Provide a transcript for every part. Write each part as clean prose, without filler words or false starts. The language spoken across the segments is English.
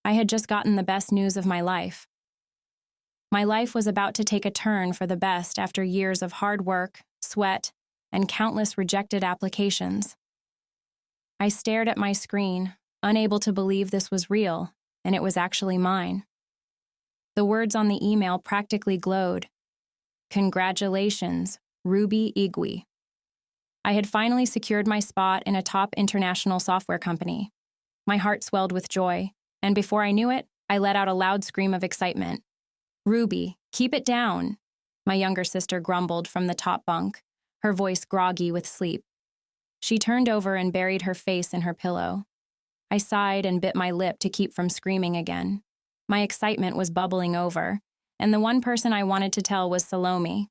I had just gotten the best news of my life. My life was about to take a turn for the best after years of hard work, sweat, and countless rejected applications. I stared at my screen, unable to believe this was real, and it was actually mine. The words on the email practically glowed. Congratulations, Ruby Igwe. I had finally secured my spot in a top international software company. My heart swelled with joy, and before I knew it, I let out a loud scream of excitement. Ruby, keep it down, my younger sister grumbled from the top bunk, her voice groggy with sleep. She turned over and buried her face in her pillow. I sighed and bit my lip to keep from screaming again. My excitement was bubbling over, and the one person I wanted to tell was Salome.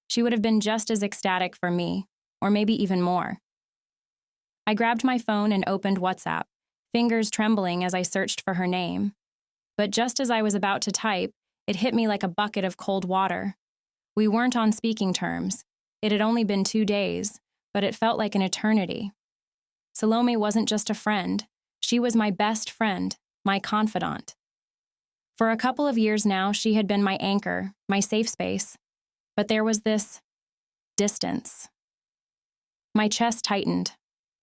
She would have been just as ecstatic for me, or maybe even more. I grabbed my phone and opened WhatsApp, fingers trembling as I searched for her name. But just as I was about to type, it hit me like a bucket of cold water. We weren't on speaking terms. It had only been 2 days, but it felt like an eternity. Salome wasn't just a friend. She was my best friend, my confidant. For a couple of years now, she had been my anchor, my safe space. But there was this distance. My chest tightened.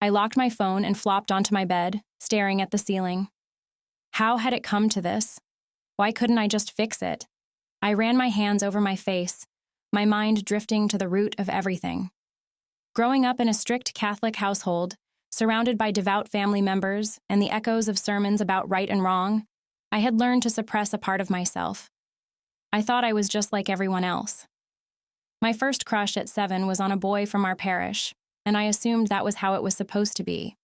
I locked my phone and flopped onto my bed, staring at the ceiling. How had it come to this? Why couldn't I just fix it? I ran my hands over my face, my mind drifting to the root of everything. Growing up in a strict Catholic household, surrounded by devout family members and the echoes of sermons about right and wrong, I had learned to suppress a part of myself. I thought I was just like everyone else. My first crush at 7 was on a boy from our parish, and I assumed that was how it was supposed to be.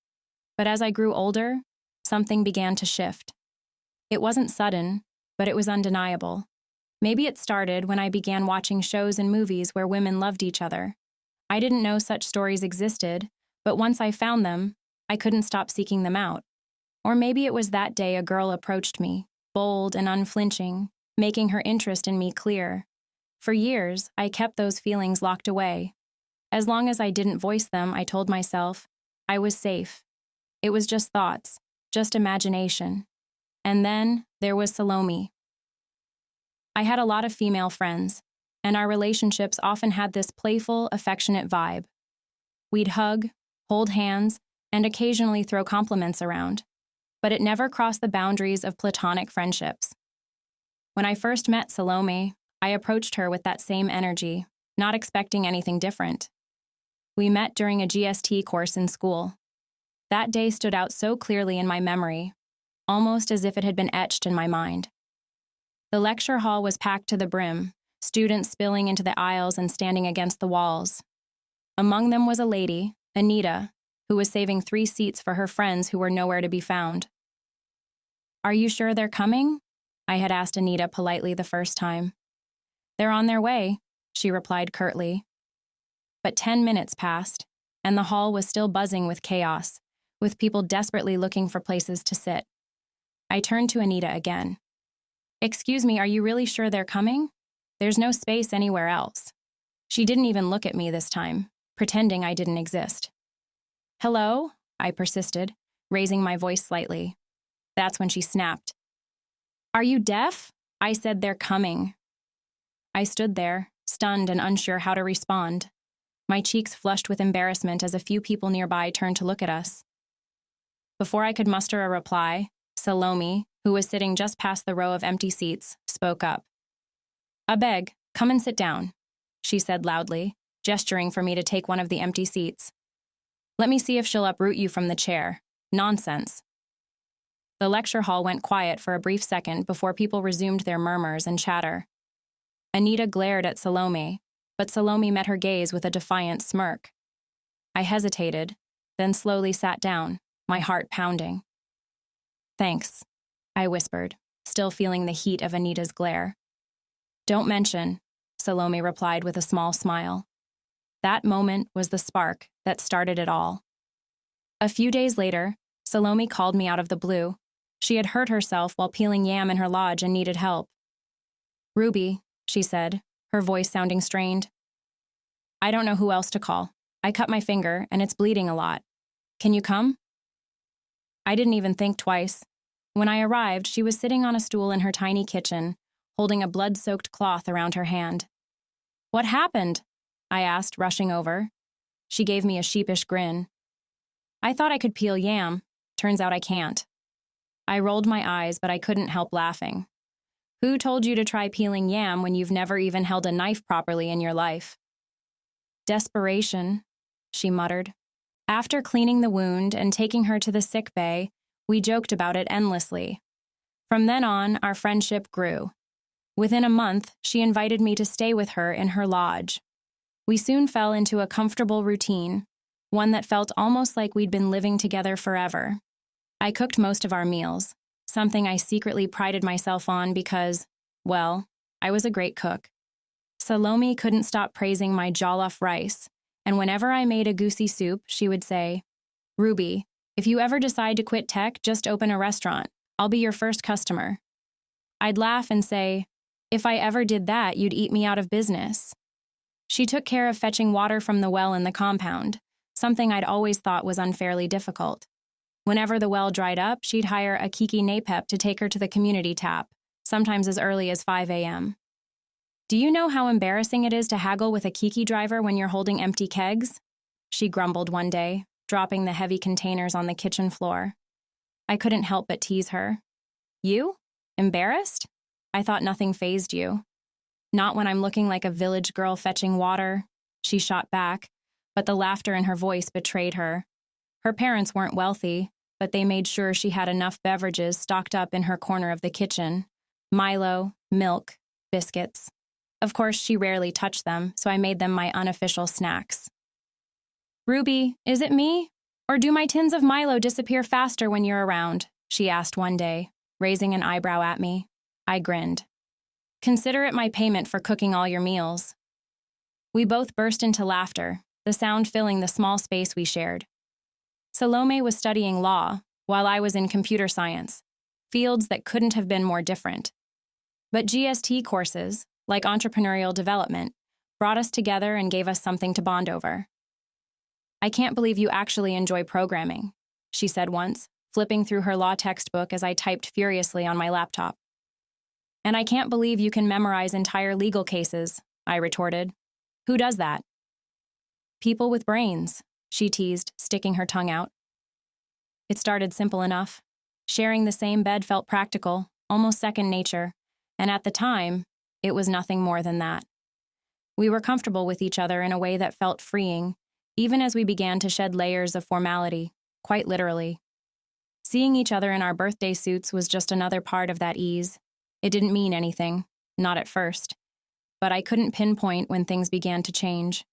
But as I grew older, something began to shift. It wasn't sudden, but it was undeniable. Maybe it started when I began watching shows and movies where women loved each other. I didn't know such stories existed, but once I found them, I couldn't stop seeking them out. Or maybe it was that day a girl approached me, bold and unflinching, making her interest in me clear. For years, I kept those feelings locked away. As long as I didn't voice them, I told myself, I was safe. It was just thoughts, just imagination. And then there was Salome. I had a lot of female friends, and our relationships often had this playful, affectionate vibe. We'd hug, hold hands, and occasionally throw compliments around, but it never crossed the boundaries of platonic friendships. When I first met Salome, I approached her with that same energy, not expecting anything different. We met during a GST course in school. That day stood out so clearly in my memory, almost as if it had been etched in my mind. The lecture hall was packed to the brim, students spilling into the aisles and standing against the walls. Among them was a lady, Anita, who was saving 3 seats for her friends who were nowhere to be found. Are you sure they're coming? I had asked Anita politely the first time. They're on their way, she replied curtly. But 10 minutes passed, and the hall was still buzzing with chaos, with people desperately looking for places to sit. I turned to Anita again. Excuse me, are you really sure they're coming? There's no space anywhere else. She didn't even look at me this time, pretending I didn't exist. Hello? I persisted, raising my voice slightly. That's when she snapped. Are you deaf? I said they're coming. I stood there, stunned and unsure how to respond. My cheeks flushed with embarrassment as a few people nearby turned to look at us. Before I could muster a reply, Salome, who was sitting just past the row of empty seats, spoke up. I beg, come and sit down, she said loudly, gesturing for me to take one of the empty seats. Let me see if she'll uproot you from the chair. Nonsense. The lecture hall went quiet for a brief second before people resumed their murmurs and chatter. Anita glared at Salome, but Salome met her gaze with a defiant smirk. I hesitated, then slowly sat down, my heart pounding. Thanks, I whispered, still feeling the heat of Anita's glare. Don't mention, Salome replied with a small smile. That moment was the spark that started it all. A few days later, Salome called me out of the blue. She had hurt herself while peeling yam in her lodge and needed help. Ruby, she said, her voice sounding strained. I don't know who else to call. I cut my finger, and it's bleeding a lot. Can you come? I didn't even think twice. When I arrived, she was sitting on a stool in her tiny kitchen, holding a blood-soaked cloth around her hand. "What happened?" I asked, rushing over. She gave me a sheepish grin. "I thought I could peel yam. Turns out I can't." I rolled my eyes, but I couldn't help laughing. "Who told you to try peeling yam when you've never even held a knife properly in your life?" "Desperation," she muttered. After cleaning the wound and taking her to the sick bay, we joked about it endlessly. From then on, our friendship grew. Within a month, she invited me to stay with her in her lodge. We soon fell into a comfortable routine, one that felt almost like we'd been living together forever. I cooked most of our meals, something I secretly prided myself on because, well, I was a great cook. Salome couldn't stop praising my jollof rice, and whenever I made a goosey soup, she would say, "Ruby, if you ever decide to quit tech, just open a restaurant. I'll be your first customer." I'd laugh and say, "If I ever did that, you'd eat me out of business." She took care of fetching water from the well in the compound, something I'd always thought was unfairly difficult. Whenever the well dried up, she'd hire a Kiki Napep to take her to the community tap, sometimes as early as 5 a.m. "Do you know how embarrassing it is to haggle with a Kiki driver when you're holding empty kegs?" she grumbled one day, dropping the heavy containers on the kitchen floor. I couldn't help but tease her. "You? Embarrassed? I thought nothing fazed you." "Not when I'm looking like a village girl fetching water," she shot back, but the laughter in her voice betrayed her. Her parents weren't wealthy, but they made sure she had enough beverages stocked up in her corner of the kitchen. Milo, milk, biscuits. Of course, she rarely touched them, so I made them my unofficial snacks. "Ruby, is it me? Or do my tins of Milo disappear faster when you're around?" she asked one day, raising an eyebrow at me. I grinned. "Consider it my payment for cooking all your meals." We both burst into laughter, the sound filling the small space we shared. Salome was studying law, while I was in computer science, fields that couldn't have been more different. But GST courses, like entrepreneurial development, brought us together and gave us something to bond over. "I can't believe you actually enjoy programming," she said once, flipping through her law textbook as I typed furiously on my laptop. "And I can't believe you can memorize entire legal cases," I retorted. "Who does that?" "People with brains," she teased, sticking her tongue out. It started simple enough. Sharing the same bed felt practical, almost second nature, and at the time, it was nothing more than that. We were comfortable with each other in a way that felt freeing, even as we began to shed layers of formality, quite literally. Seeing each other in our birthday suits was just another part of that ease. It didn't mean anything, not at first, but I couldn't pinpoint when things began to change.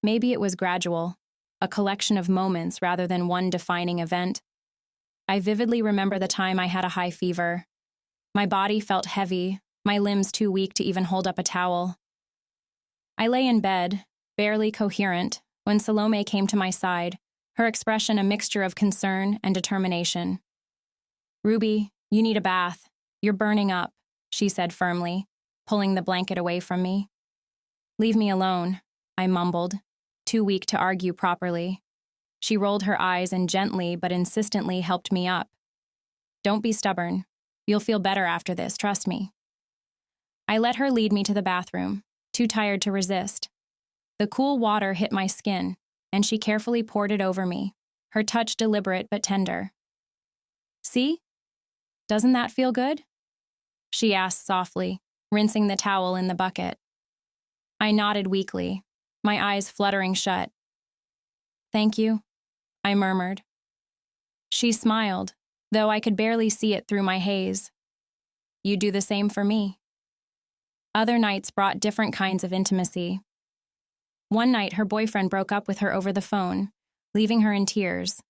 Maybe it was gradual, a collection of moments rather than one defining event. I vividly remember the time I had a high fever. My body felt heavy, my limbs too weak to even hold up a towel. I lay in bed, barely coherent, when Salome came to my side, her expression a mixture of concern and determination. "Ruby, you need a bath. You're burning up," she said firmly, pulling the blanket away from me. "Leave me alone," I mumbled, too weak to argue properly. She rolled her eyes and gently but insistently helped me up. "Don't be stubborn. You'll feel better after this, trust me." I let her lead me to the bathroom, too tired to resist. The cool water hit my skin, and she carefully poured it over me, her touch deliberate but tender. "See? Doesn't that feel good?" she asked softly, rinsing the towel in the bucket. I nodded weakly, my eyes fluttering shut. "Thank you," I murmured. She smiled, though I could barely see it through my haze. "You do the same for me." Other nights brought different kinds of intimacy. One night, her boyfriend broke up with her over the phone, leaving her in tears.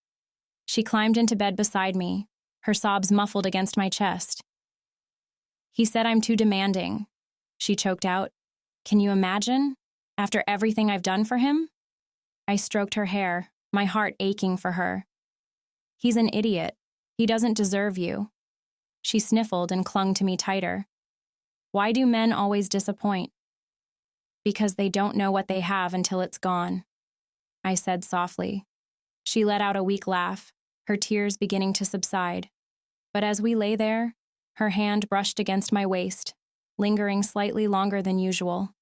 She climbed into bed beside me, her sobs muffled against my chest. "He said I'm too demanding," she choked out. "Can you imagine? After everything I've done for him?" I stroked her hair, my heart aching for her. "He's an idiot. He doesn't deserve you." She sniffled and clung to me tighter. "Why do men always disappoint?" "Because they don't know what they have until it's gone," I said softly. She let out a weak laugh, her tears beginning to subside. But as we lay there, her hand brushed against my waist, lingering slightly longer than usual.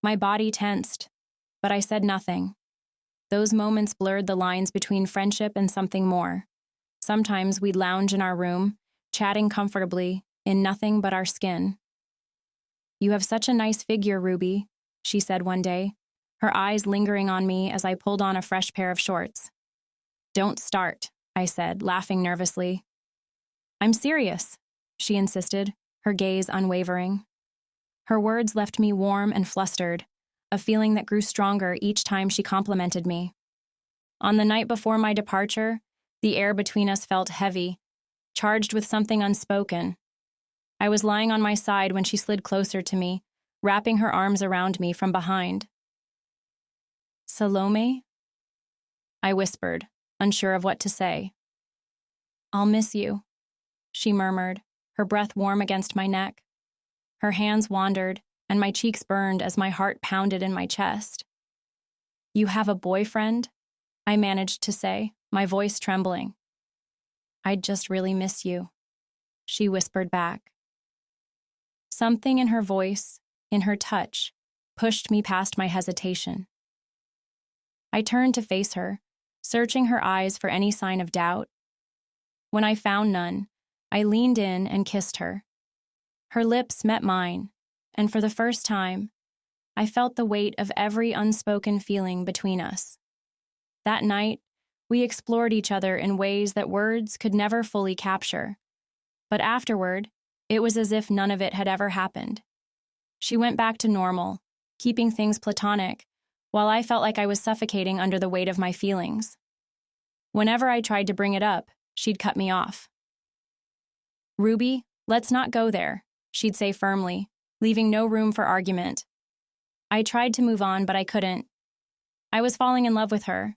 My body tensed, but I said nothing. Those moments blurred the lines between friendship and something more. Sometimes we'd lounge in our room, chatting comfortably, in nothing but our skin. "You have such a nice figure, Ruby," she said one day, her eyes lingering on me as I pulled on a fresh pair of shorts. "Don't start," I said, laughing nervously. "I'm serious," she insisted, her gaze unwavering. Her words left me warm and flustered, a feeling that grew stronger each time she complimented me. On the night before my departure, the air between us felt heavy, charged with something unspoken. I was lying on my side when she slid closer to me, wrapping her arms around me from behind. "Salome?" I whispered, unsure of what to say. "I'll miss you," she murmured, her breath warm against my neck. Her hands wandered, and my cheeks burned as my heart pounded in my chest. "You have a boyfriend?" I managed to say, my voice trembling. "I'd just really miss you," she whispered back. Something in her voice, in her touch, pushed me past my hesitation. I turned to face her, searching her eyes for any sign of doubt. When I found none, I leaned in and kissed her. Her lips met mine, and for the first time, I felt the weight of every unspoken feeling between us. That night, we explored each other in ways that words could never fully capture. But afterward, it was as if none of it had ever happened. She went back to normal, keeping things platonic, while I felt like I was suffocating under the weight of my feelings. Whenever I tried to bring it up, she'd cut me off. "Ruby, let's not go there," she'd say firmly, leaving no room for argument. I tried to move on, but I couldn't. I was falling in love with her.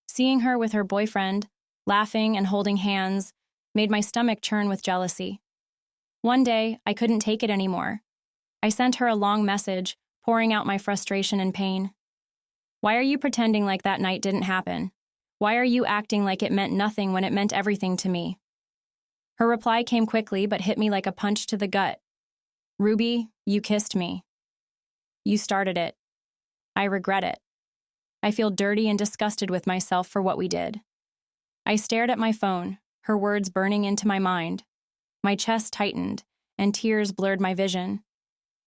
Seeing her with her boyfriend, laughing and holding hands, made my stomach churn with jealousy. One day, I couldn't take it anymore. I sent her a long message, pouring out my frustration and pain. "Why are you pretending like that night didn't happen? Why are you acting like it meant nothing when it meant everything to me?" Her reply came quickly but hit me like a punch to the gut. "Ruby, you kissed me. You started it. I regret it. I feel dirty and disgusted with myself for what we did." I stared at my phone, her words burning into my mind. My chest tightened, and tears blurred my vision.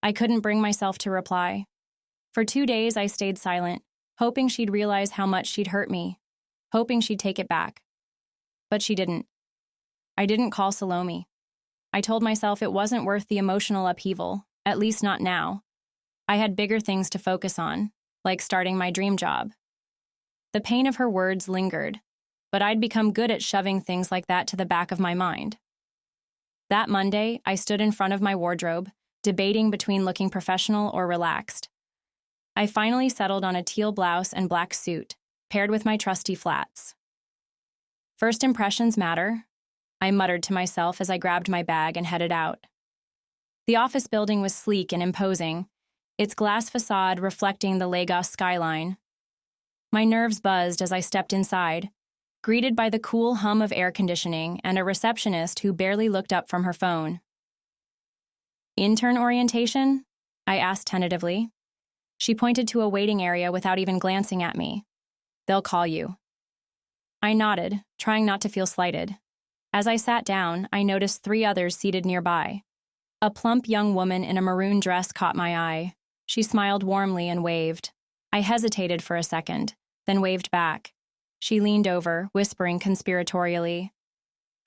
I couldn't bring myself to reply. For 2 days, I stayed silent, hoping she'd realize how much she'd hurt me, hoping she'd take it back. But she didn't. I didn't call Salome. I told myself it wasn't worth the emotional upheaval, at least not now. I had bigger things to focus on, like starting my dream job. The pain of her words lingered, but I'd become good at shoving things like that to the back of my mind. That Monday, I stood in front of my wardrobe, debating between looking professional or relaxed. I finally settled on a teal blouse and black suit, paired with my trusty flats. "First impressions matter," I muttered to myself as I grabbed my bag and headed out. The office building was sleek and imposing, its glass facade reflecting the Lagos skyline. My nerves buzzed as I stepped inside, greeted by the cool hum of air conditioning and a receptionist who barely looked up from her phone. "Intern orientation?" I asked tentatively. She pointed to a waiting area without even glancing at me. "They'll call you." I nodded, trying not to feel slighted. As I sat down, I noticed 3 others seated nearby. A plump young woman in a maroon dress caught my eye. She smiled warmly and waved. I hesitated for a second, then waved back. She leaned over, whispering conspiratorially,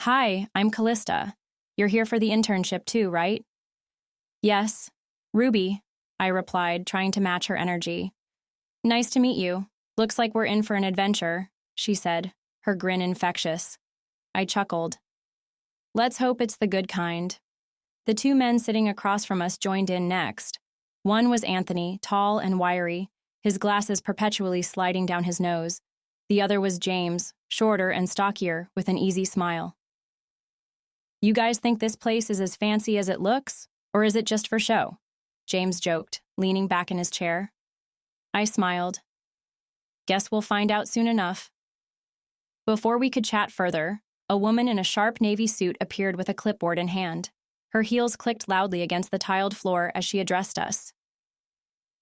"Hi, I'm Kalista. You're here for the internship too, right?" "Yes. Ruby," I replied, trying to match her energy. "Nice to meet you. Looks like we're in for an adventure," she said, her grin infectious. I chuckled. "Let's hope it's the good kind." The 2 men sitting across from us joined in next. One was Anthony, tall and wiry, his glasses perpetually sliding down his nose. The other was James, shorter and stockier, with an easy smile. "You guys think this place is as fancy as it looks, or is it just for show?" James joked, leaning back in his chair. I smiled. "Guess we'll find out soon enough." Before we could chat further, a woman in a sharp navy suit appeared with a clipboard in hand. Her heels clicked loudly against the tiled floor as she addressed us.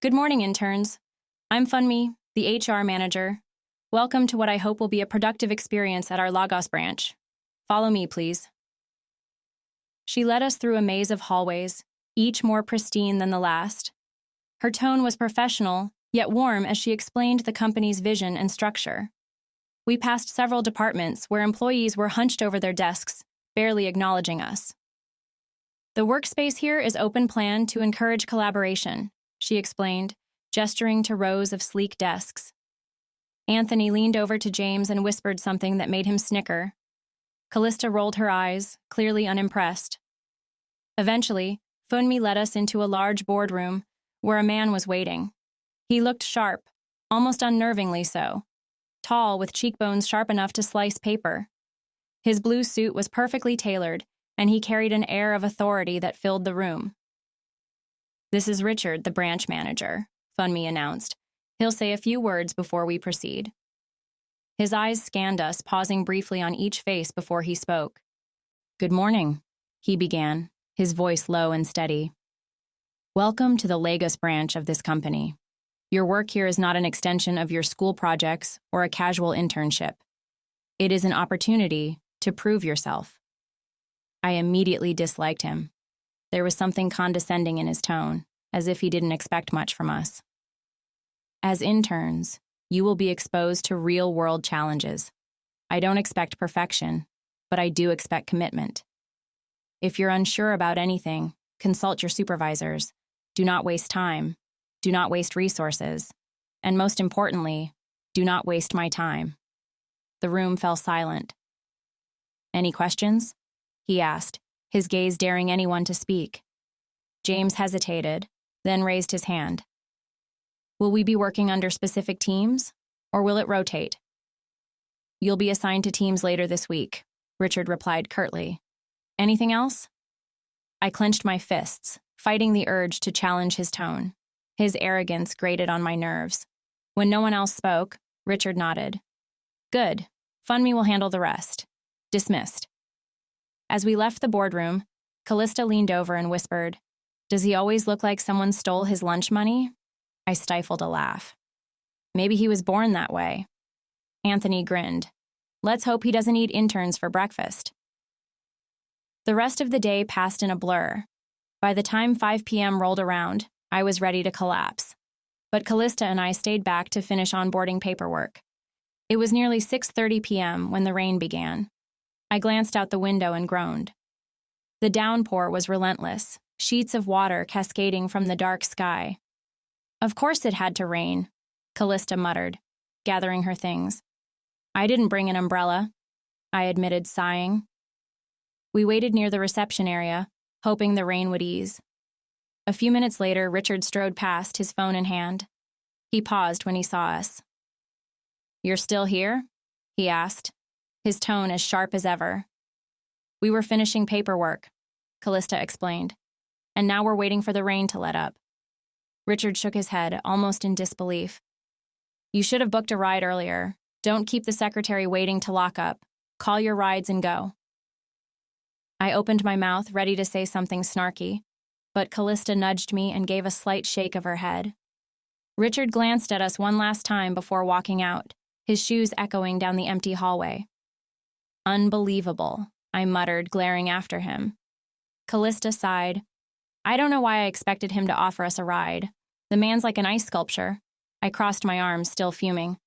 "Good morning, interns. I'm Funmi, the HR manager. Welcome to what I hope will be a productive experience at our Lagos branch. Follow me, please." She led us through a maze of hallways, each more pristine than the last. Her tone was professional, yet warm as she explained the company's vision and structure. We passed several departments where employees were hunched over their desks, barely acknowledging us. "The workspace here is open-plan to encourage collaboration," she explained, gesturing to rows of sleek desks. Anthony leaned over to James and whispered something that made him snicker. Kalista rolled her eyes, clearly unimpressed. Eventually, Funmi led us into a large boardroom where a man was waiting. He looked sharp, almost unnervingly so, tall with cheekbones sharp enough to slice paper. His blue suit was perfectly tailored, and he carried an air of authority that filled the room. "This is Richard, the branch manager," Funmi announced. "He'll say a few words before we proceed." His eyes scanned us, pausing briefly on each face before he spoke. "Good morning," he began, his voice low and steady. "Welcome to the Lagos branch of this company. Your work here is not an extension of your school projects or a casual internship. It is an opportunity to prove yourself." I immediately disliked him. There was something condescending in his tone, as if he didn't expect much from us. "As interns, you will be exposed to real-world challenges. I don't expect perfection, but I do expect commitment. If you're unsure about anything, consult your supervisors. Do not waste time. Do not waste resources. And most importantly, do not waste my time." The room fell silent. "Any questions?" he asked, his gaze daring anyone to speak. James hesitated, then raised his hand. "Will we be working under specific teams, or will it rotate?" "You'll be assigned to teams later this week," Richard replied curtly. "Anything else?" I clenched my fists, fighting the urge to challenge his tone. His arrogance grated on my nerves. When no one else spoke, Richard nodded. "Good. Funmi will handle the rest. Dismissed." As we left the boardroom, Kalista leaned over and whispered, "Does he always look like someone stole his lunch money?" I stifled a laugh. "Maybe he was born that way." Anthony grinned. "Let's hope he doesn't eat interns for breakfast." The rest of the day passed in a blur. By the time 5 p.m. rolled around, I was ready to collapse. But Kalista and I stayed back to finish onboarding paperwork. It was nearly 6:30 p.m. when the rain began. I glanced out the window and groaned. The downpour was relentless, sheets of water cascading from the dark sky. "Of course it had to rain," Kalista muttered, gathering her things. "I didn't bring an umbrella," I admitted, sighing. We waited near the reception area, hoping the rain would ease. A few minutes later, Richard strode past, his phone in hand. He paused when he saw us. "You're still here?" he asked, his tone as sharp as ever. "We were finishing paperwork," Kalista explained, "and now we're waiting for the rain to let up." Richard shook his head, almost in disbelief. "You should have booked a ride earlier. Don't keep the secretary waiting to lock up. Call your rides and go." I opened my mouth, ready to say something snarky, but Kalista nudged me and gave a slight shake of her head. Richard glanced at us one last time before walking out, his shoes echoing down the empty hallway. "Unbelievable," I muttered, glaring after him. Kalista sighed. "I don't know why I expected him to offer us a ride. The man's like an ice sculpture." I crossed my arms, still fuming.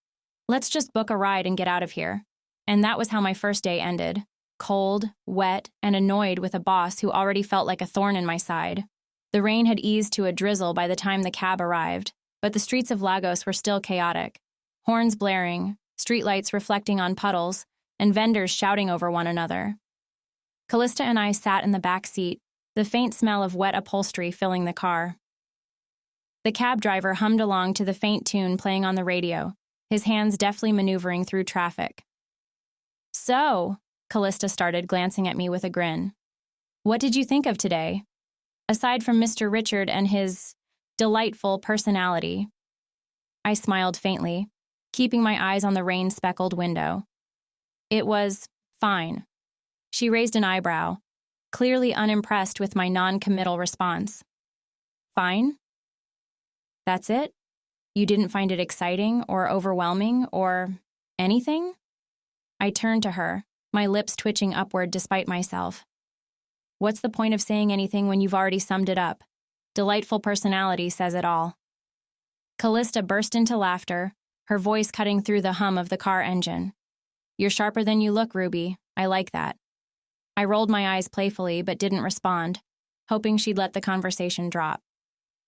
"Let's just book a ride and get out of here." And that was how my first day ended. Cold, wet, and annoyed with a boss who already felt like a thorn in my side. The rain had eased to a drizzle by the time the cab arrived, but the streets of Lagos were still chaotic. Horns blaring, streetlights reflecting on puddles, and vendors shouting over one another. Kalista and I sat in the back seat, the faint smell of wet upholstery filling the car. The cab driver hummed along to the faint tune playing on the radio, his hands deftly maneuvering through traffic. "So," Kalista started, glancing at me with a grin, "what did you think of today? Aside from Mr. Richard and his delightful personality." I smiled faintly, keeping my eyes on the rain-speckled window. "It was fine," She raised an eyebrow, clearly unimpressed with my non-committal response. Fine? That's it? You didn't find it exciting or overwhelming or anything? I turned to her, my lips twitching upward despite myself. What's the point of saying anything when you've already summed it up? Delightful personality says it all. Kalista burst into laughter, her voice cutting through the hum of the car engine. You're sharper than you look, Ruby. I like that. I rolled my eyes playfully but didn't respond, hoping she'd let the conversation drop.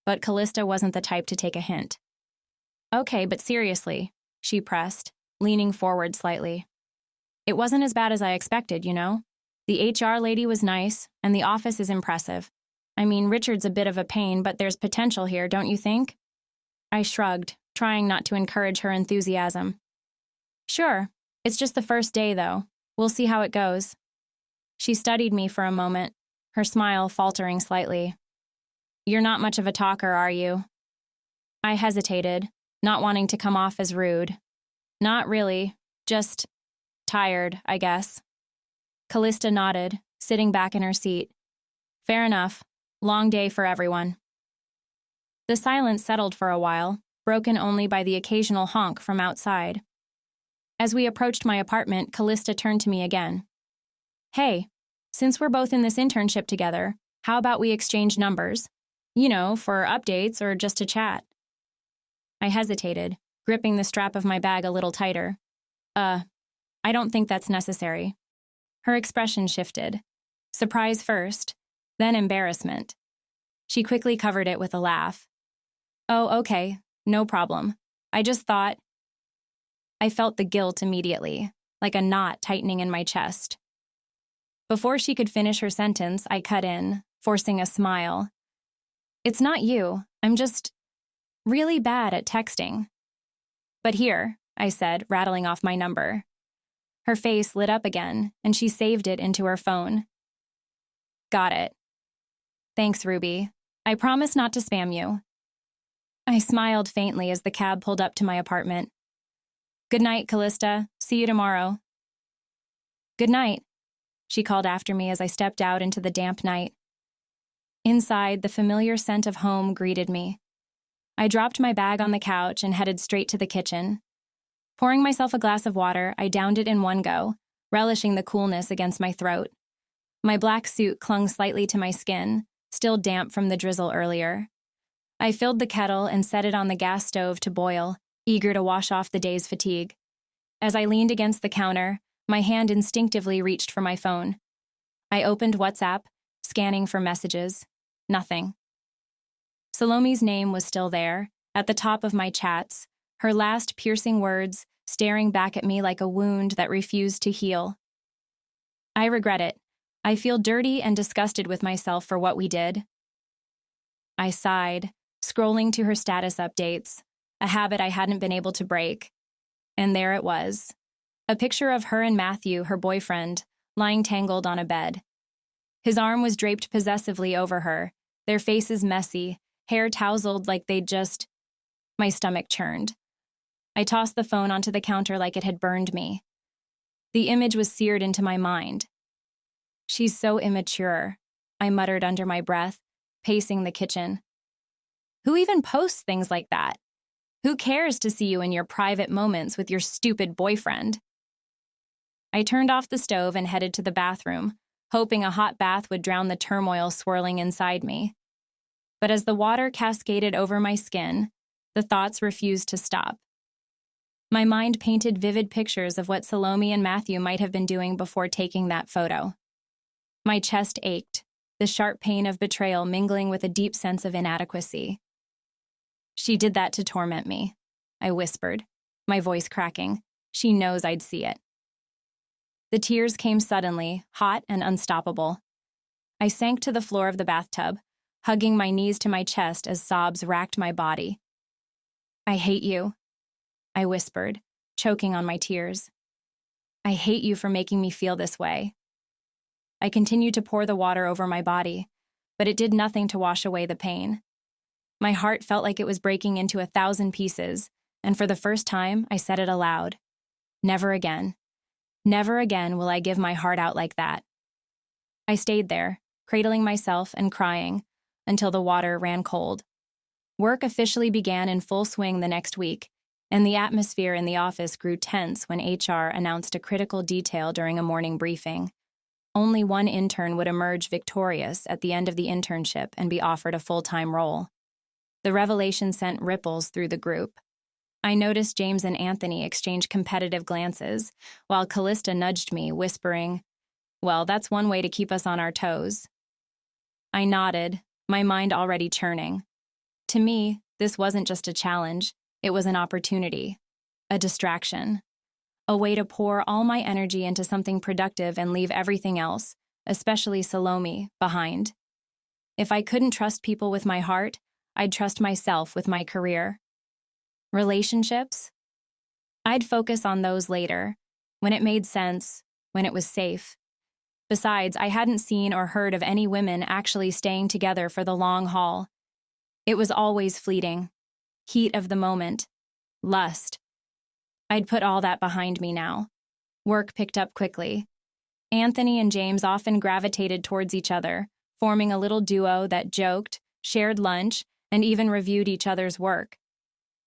But Kalista wasn't the type to take a hint. Okay, but seriously, she pressed, leaning forward slightly. It wasn't as bad as I expected, you know? The HR lady was nice, and the office is impressive. I mean, Richard's a bit of a pain, but there's potential here, don't you think? I shrugged, trying not to encourage her enthusiasm. Sure, it's just the first day, though. We'll see how it goes. She studied me for a moment, her smile faltering slightly. You're not much of a talker, are you? I hesitated, not wanting to come off as rude. Not really, just tired, I guess. Kalista nodded, sitting back in her seat. Fair enough. Long day for everyone. The silence settled for a while, broken only by the occasional honk from outside. As we approached my apartment, Kalista turned to me again. Hey, since we're both in this internship together, how about we exchange numbers? You know, for updates or just to chat. I hesitated, gripping the strap of my bag a little tighter. I don't think that's necessary. Her expression shifted. Surprise first, then embarrassment. She quickly covered it with a laugh. Oh, okay, no problem. I just thought... I felt the guilt immediately, like a knot tightening in my chest. Before she could finish her sentence, I cut in, forcing a smile. It's not you. I'm just really bad at texting. But here, I said, rattling off my number. Her face lit up again, and she saved it into her phone. Got it. Thanks, Ruby. I promise not to spam you. I smiled faintly as the cab pulled up to my apartment. Good night, Kalista. See you tomorrow. Good night, she called after me as I stepped out into the damp night. Inside, the familiar scent of home greeted me. I dropped my bag on the couch and headed straight to the kitchen. Pouring myself a glass of water, I downed it in one go, relishing the coolness against my throat. My black suit clung slightly to my skin, still damp from the drizzle earlier. I filled the kettle and set it on the gas stove to boil, eager to wash off the day's fatigue. As I leaned against the counter, my hand instinctively reached for my phone. I opened WhatsApp, scanning for messages. Nothing. Salome's name was still there, at the top of my chats, her last piercing words staring back at me like a wound that refused to heal. I regret it. I feel dirty and disgusted with myself for what we did. I sighed, scrolling to her status updates, a habit I hadn't been able to break. And there it was. A picture of her and Matthew, her boyfriend, lying tangled on a bed. His arm was draped possessively over her, their faces messy, hair tousled like they'd just... My stomach churned. I tossed the phone onto the counter like it had burned me. The image was seared into my mind. She's so immature, I muttered under my breath, pacing the kitchen. Who even posts things like that? Who cares to see you in your private moments with your stupid boyfriend? I turned off the stove and headed to the bathroom, hoping a hot bath would drown the turmoil swirling inside me. But as the water cascaded over my skin, the thoughts refused to stop. My mind painted vivid pictures of what Salome and Matthew might have been doing before taking that photo. My chest ached, the sharp pain of betrayal mingling with a deep sense of inadequacy. She did that to torment me, I whispered, my voice cracking. She knows I'd see it. The tears came suddenly, hot and unstoppable. I sank to the floor of the bathtub, hugging my knees to my chest as sobs racked my body. I hate you, I whispered, choking on my tears. I hate you for making me feel this way. I continued to pour the water over my body, but it did nothing to wash away the pain. My heart felt like it was breaking into 1,000 pieces, and for the first time, I said it aloud. Never again. Never again will I give my heart out like that. I stayed there, cradling myself and crying, until the water ran cold. Work officially began in full swing the next week, and the atmosphere in the office grew tense when HR announced a critical detail during a morning briefing. Only one intern would emerge victorious at the end of the internship and be offered a full-time role. The revelation sent ripples through the group. I noticed James and Anthony exchange competitive glances, while Kalista nudged me, whispering, "Well, that's one way to keep us on our toes." I nodded, my mind already churning. To me, this wasn't just a challenge, it was an opportunity, a distraction, a way to pour all my energy into something productive and leave everything else, especially Salome, behind. If I couldn't trust people with my heart, I'd trust myself with my career. Relationships? I'd focus on those later, when it made sense, when it was safe. Besides, I hadn't seen or heard of any women actually staying together for the long haul. It was always fleeting. Heat of the moment. Lust. I'd put all that behind me now. Work picked up quickly. Anthony and James often gravitated towards each other, forming a little duo that joked, shared lunch, and even reviewed each other's work.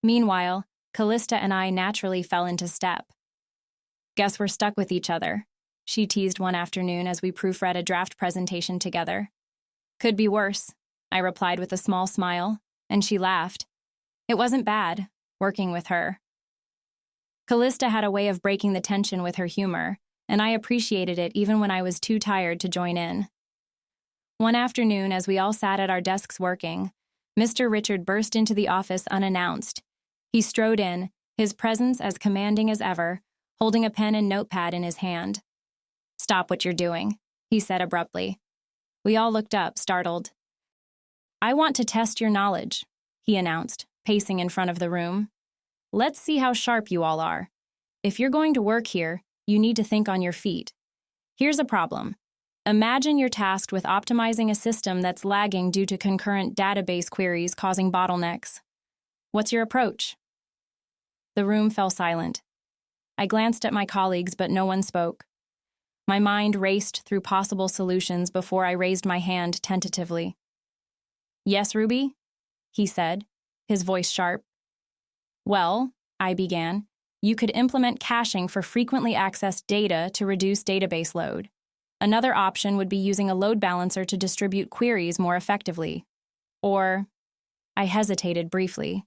Meanwhile, Kalista and I naturally fell into step. "Guess we're stuck with each other," she teased one afternoon as we proofread a draft presentation together. "Could be worse," I replied with a small smile, and she laughed. It wasn't bad, working with her. Kalista had a way of breaking the tension with her humor, and I appreciated it even when I was too tired to join in. One afternoon, as we all sat at our desks working, Mr. Richard burst into the office unannounced. He strode in, his presence as commanding as ever, holding a pen and notepad in his hand. "Stop what you're doing," he said abruptly. We all looked up, startled. "I want to test your knowledge," he announced, pacing in front of the room. "Let's see how sharp you all are. If you're going to work here, you need to think on your feet. Here's a problem. Imagine you're tasked with optimizing a system that's lagging due to concurrent database queries causing bottlenecks. What's your approach?" The room fell silent. I glanced at my colleagues, but no one spoke. My mind raced through possible solutions before I raised my hand tentatively. "Yes, Ruby?" he said, his voice sharp. "Well," I began, "you could implement caching for frequently accessed data to reduce database load. Another option would be using a load balancer to distribute queries more effectively. Or," I hesitated briefly,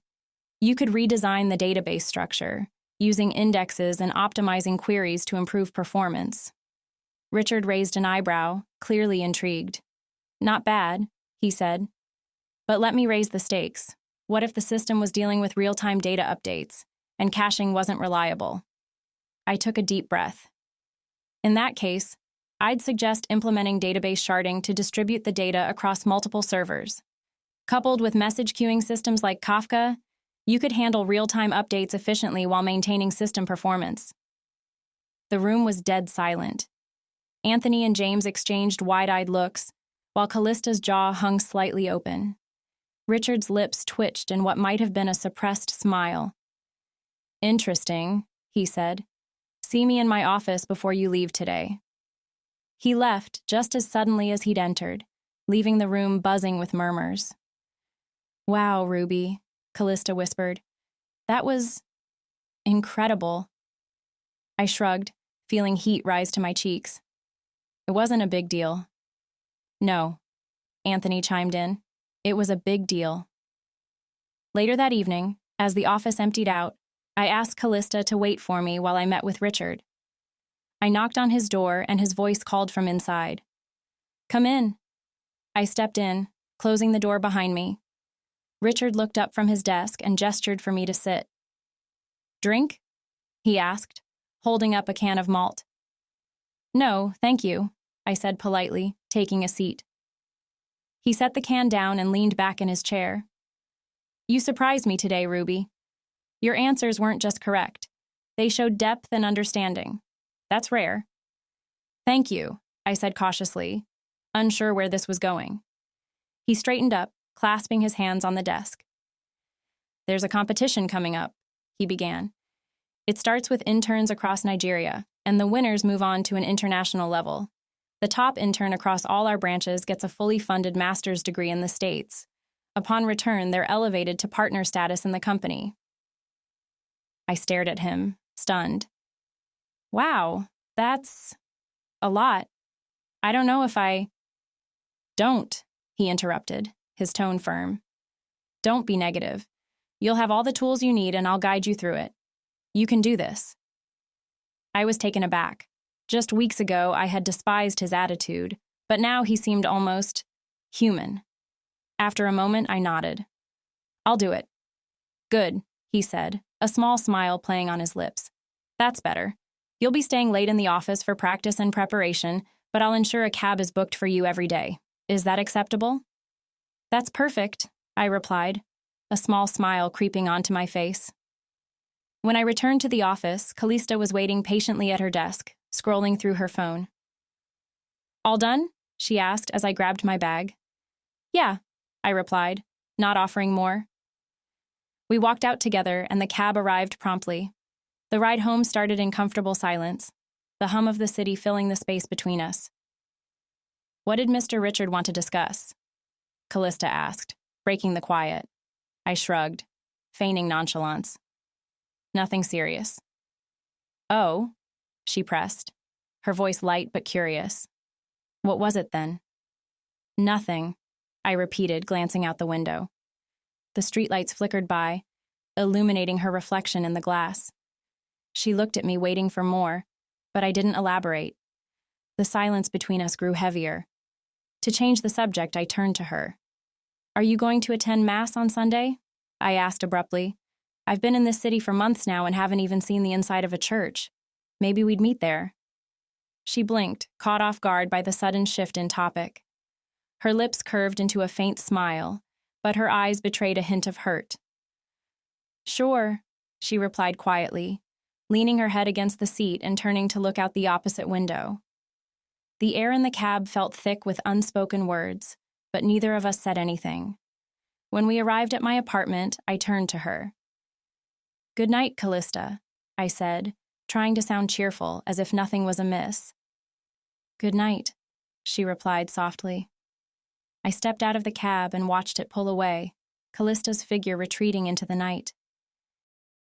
"you could redesign the database structure, using indexes and optimizing queries to improve performance." Richard raised an eyebrow, clearly intrigued. "Not bad," he said. "But let me raise the stakes. What if the system was dealing with real-time data updates, and caching wasn't reliable?" I took a deep breath. "In that case, I'd suggest implementing database sharding to distribute the data across multiple servers. Coupled with message queuing systems like Kafka, you could handle real-time updates efficiently while maintaining system performance." The room was dead silent. Anthony and James exchanged wide-eyed looks, while Kalista's jaw hung slightly open. Richard's lips twitched in what might have been a suppressed smile. "Interesting," he said. "See me in my office before you leave today." He left just as suddenly as he'd entered, leaving the room buzzing with murmurs. "Wow, Ruby," Kalista whispered. "That was incredible." I shrugged, feeling heat rise to my cheeks. "It wasn't a big deal." "No," Anthony chimed in. "It was a big deal." Later that evening, as the office emptied out, I asked Kalista to wait for me while I met with Richard. I knocked on his door, and his voice called from inside. "Come in." I stepped in, closing the door behind me. Richard looked up from his desk and gestured for me to sit. "Drink?" he asked, holding up a can of malt. "No, thank you," I said politely, taking a seat. He set the can down and leaned back in his chair. "You surprised me today, Ruby. Your answers weren't just correct. They showed depth and understanding. That's rare." "Thank you," I said cautiously, unsure where this was going. He straightened up, clasping his hands on the desk. "There's a competition coming up," he began. "It starts with interns across Nigeria, and the winners move on to an international level. The top intern across all our branches gets a fully funded master's degree in the States. Upon return, they're elevated to partner status in the company. I stared at him, stunned. Wow, that's a lot. I don't know if I... Don't, he interrupted, his tone firm. Don't be negative. You'll have all the tools you need and I'll guide you through it. You can do this. I was taken aback. Just weeks ago, I had despised his attitude, but now he seemed almost human. After a moment, I nodded. I'll do it. Good, he said, a small smile playing on his lips. That's better. You'll be staying late in the office for practice and preparation, but I'll ensure a cab is booked for you every day. Is that acceptable? That's perfect, I replied, a small smile creeping onto my face. When I returned to the office, Kalista was waiting patiently at her desk, scrolling through her phone. All done? She asked as I grabbed my bag. Yeah, I replied, not offering more. We walked out together and the cab arrived promptly. The ride home started in comfortable silence, the hum of the city filling the space between us. What did Mr. Richard want to discuss? Kalista asked, breaking the quiet. I shrugged, feigning nonchalance. Nothing serious. Oh, she pressed, her voice light but curious. What was it then? Nothing, I repeated, glancing out the window. The streetlights flickered by, illuminating her reflection in the glass. She looked at me, waiting for more, but I didn't elaborate. The silence between us grew heavier. To change the subject, I turned to her. Are you going to attend Mass on Sunday? I asked abruptly. I've been in this city for months now and haven't even seen the inside of a church. Maybe we'd meet there. She blinked, caught off guard by the sudden shift in topic. Her lips curved into a faint smile, but her eyes betrayed a hint of hurt. Sure, she replied quietly, leaning her head against the seat and turning to look out the opposite window. The air in the cab felt thick with unspoken words, but neither of us said anything. When we arrived at my apartment, I turned to her. Good night, Kalista, I said, trying to sound cheerful, as if nothing was amiss. Good night, she replied softly. I stepped out of the cab and watched it pull away, Kalista's figure retreating into the night.